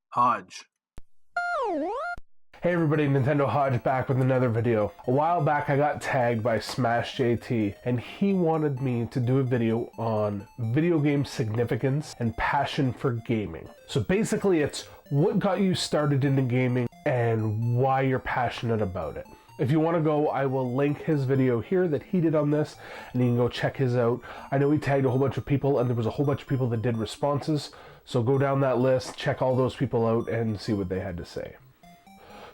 Hodge. Hey everybody, Nintendo Hodge back with another video. A while back I got tagged by Smash JT and he wanted me to do a video on video game significance and passion for gaming. So basically it's what got you started into gaming and why you're passionate about it. If you want to go, I will link his video here that he did on this and you can go check his out. I know he tagged a whole bunch of people and there was a whole bunch of people that did responses. So go down that list, check all those people out and see what they had to say.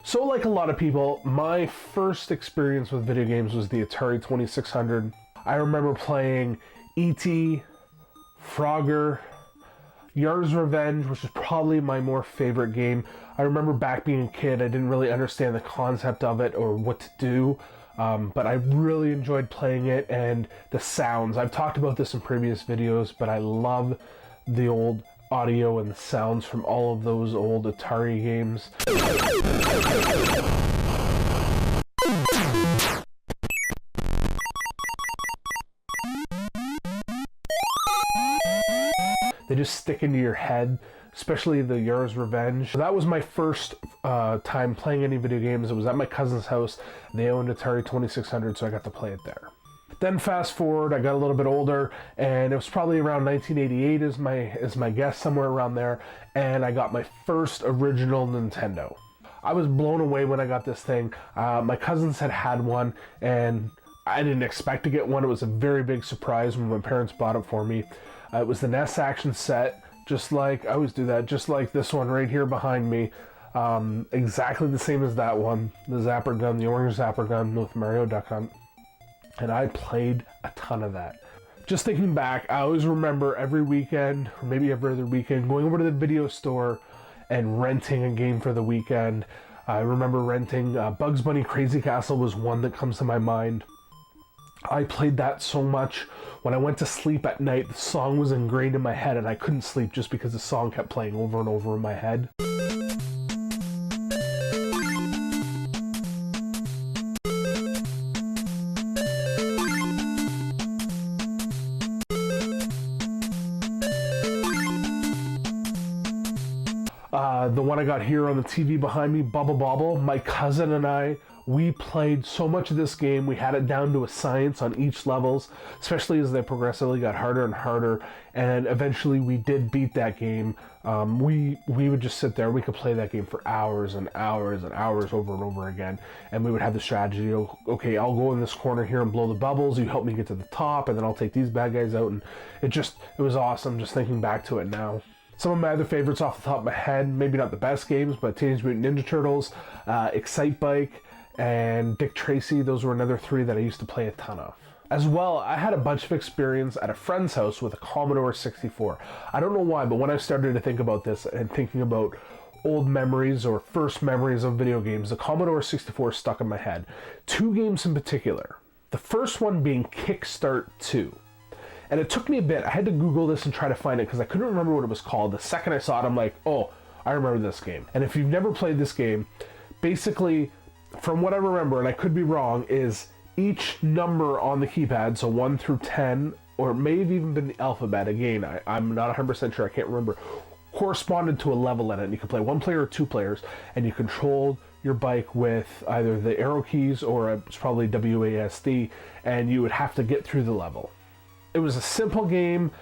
So like a lot of people, my first experience with video games was the Atari 2600. I remember playing E.T., Frogger, Yar's Revenge, which is probably my more favorite game. I remember back being a kid, I didn't really understand the concept of it or what to do, but I really enjoyed playing it and the sounds. I've talked about this in previous videos, but I love the old audio and the sounds from all of those old Atari games. They just stick into your head, especially the Yar's Revenge. So that was my first time playing any video games. It was at my cousin's house. They owned Atari 2600, so I got to play it there. Then fast forward, I got a little bit older, and it was probably around 1988 is my guess, somewhere around there, and I got my first original Nintendo. I was blown away when I got this thing. My cousins had one, and I didn't expect to get one. It was a very big surprise when my parents bought it for me. It was the NES action set, just like, I always do that, just like this one right here behind me. Exactly the same as that one. The zapper gun, the orange zapper gun with Mario Duck Hunt. And I played a ton of that. Just thinking back, I always remember every weekend, or maybe every other weekend, going over to the video store and renting a game for the weekend. I remember renting Bugs Bunny Crazy Castle was one that comes to my mind. I played that so much. When I went to sleep at night, the song was ingrained in my head and I couldn't sleep just because the song kept playing over and over in my head. The one I got here on the TV behind me, Bubble Bobble, my cousin and I, we played so much of this game. We had it down to a science on each levels, especially as they progressively got harder and harder, and eventually we did beat that game. We would just sit there, we could play that game for hours and hours and hours over and over again, and we would have the strategy, okay, I'll go in this corner here and blow the bubbles, you help me get to the top, and then I'll take these bad guys out, and it was awesome just thinking back to it now. Some of my other favorites off the top of my head, maybe not the best games, but Teenage Mutant Ninja Turtles, Excite Bike, and Dick Tracy. Those were another three that I used to play a ton of. As well, I had a bunch of experience at a friend's house with a Commodore 64. I don't know why, but when I started to think about this and thinking about old memories or first memories of video games, the Commodore 64 stuck in my head. Two games in particular. The first one being Kickstart 2. And it took me a bit. I had to Google this and try to find it because I couldn't remember what it was called. The second I saw it, I'm like, oh, I remember this game. And if you've never played this game, basically, from what I remember, and I could be wrong, is each number on the keypad, so 1 through 10, or it may have even been the alphabet, again, I'm not 100% sure, I can't remember, corresponded to a level in it. And you could play one player or two players, and you controlled your bike with either the arrow keys or it's probably WASD, and you would have to get through the level. It was a simple game,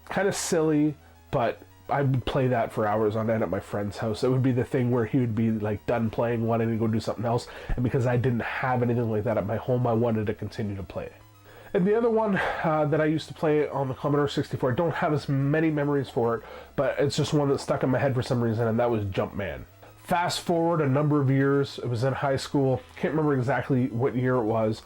kind of silly, but I would play that for hours on end at my friend's house. It would be the thing where he would be like done playing, wanting to go do something else, and because I didn't have anything like that at my home, I wanted to continue to play. And the other one that I used to play on the Commodore 64, I don't have as many memories for it, but it's just one that stuck in my head for some reason, and that was Jumpman. Fast forward a number of years, it was in high school, can't remember exactly what year it was,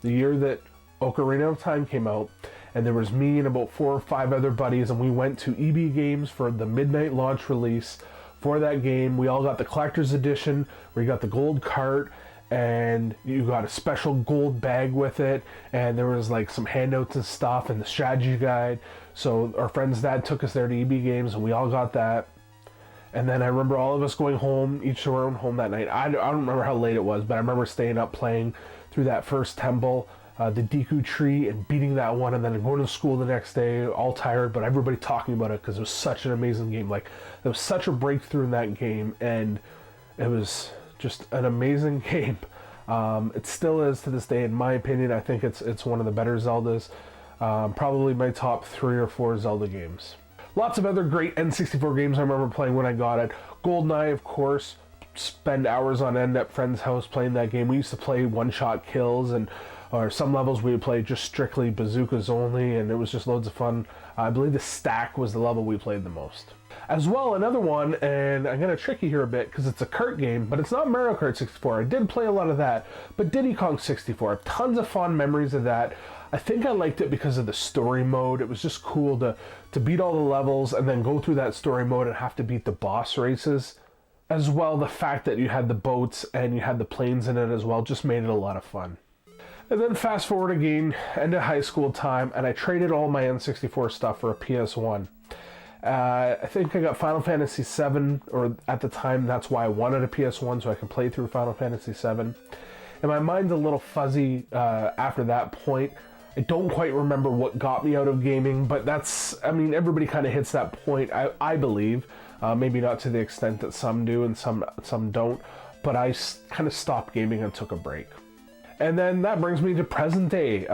the year that Ocarina of Time came out, and there was me and about 4 or 5 other buddies, and we went to EB Games for the midnight launch release for that game. We all got the collector's edition, where you got the gold cart, and you got a special gold bag with it, and there was like some handouts and stuff, and the strategy guide. So our friend's dad took us there to EB Games, and we all got that. And then I remember all of us going home, each to our own home that night. I don't remember how late it was, but I remember staying up playing through that first temple. the Deku tree and beating that one, and then going to school the next day all tired, but everybody talking about it because it was such an amazing game. Like, there was such a breakthrough in that game, and it was just an amazing game. It still is to this day, in my opinion. I think it's one of the better Zeldas. Probably my top 3 or 4 Zelda games. Lots of other great N64 games I remember playing when I got it. GoldenEye, of course. Spend hours on end at friend's house playing that game. We used to play one-shot kills, or some levels we would play just strictly bazookas only, and it was just loads of fun. I believe the stack was the level we played the most. As well, another one, and I'm going to trick you here a bit because it's a kart game, but it's not Mario Kart 64. I did play a lot of that, but Diddy Kong 64. Tons of fond memories of that. I think I liked it because of the story mode. It was just cool to beat all the levels and then go through that story mode and have to beat the boss races. As well, the fact that you had the boats and you had the planes in it as well just made it a lot of fun. And then fast forward again, end of high school time, and I traded all my N64 stuff for a PS1. I think I got Final Fantasy VII, or at the time that's why I wanted a PS1 so I could play through Final Fantasy VII. And my mind's a little fuzzy after that point. I don't quite remember what got me out of gaming, but everybody kind of hits that point, I believe. Maybe not to the extent that some do and some don't, but I kind of stopped gaming and took a break. And then that brings me to present day.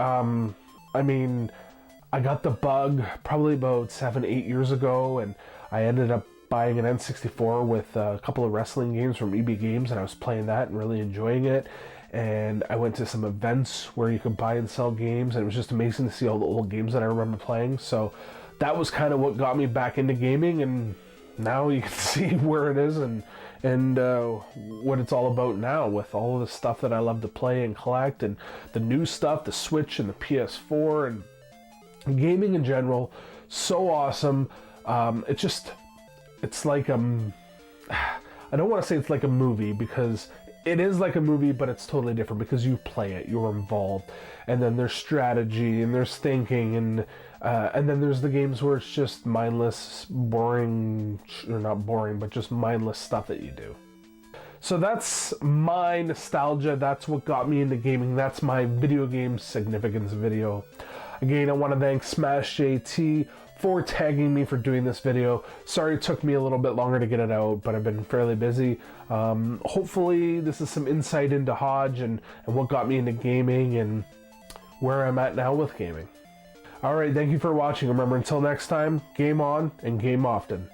I got the bug probably about 7-8 years ago, and I ended up buying an N64 with a couple of wrestling games from EB Games, and I was playing that and really enjoying it. And I went to some events where you could buy and sell games, and it was just amazing to see all the old games that I remember playing. So that was kind of what got me back into gaming, and now you can see where it is and what it's all about now, with all of the stuff that I love to play and collect, and the new stuff, the Switch and the PS4, and gaming in general. So awesome. It's like I don't want to say it's like a movie, because it is like a movie, but it's totally different because you play it, you're involved, and then there's strategy and there's thinking, and then there's the games where it's just mindless, boring, or not boring, but just mindless stuff that you do. So that's my nostalgia. That's what got me into gaming. That's my video game significance video. Again, I want to thank Smash JT for tagging me for doing this video. Sorry it took me a little bit longer to get it out, but I've been fairly busy. Hopefully this is some insight into Hodge and what got me into gaming and where I'm at now with gaming. Alright, thank you for watching. Remember, until next time, game on and game often.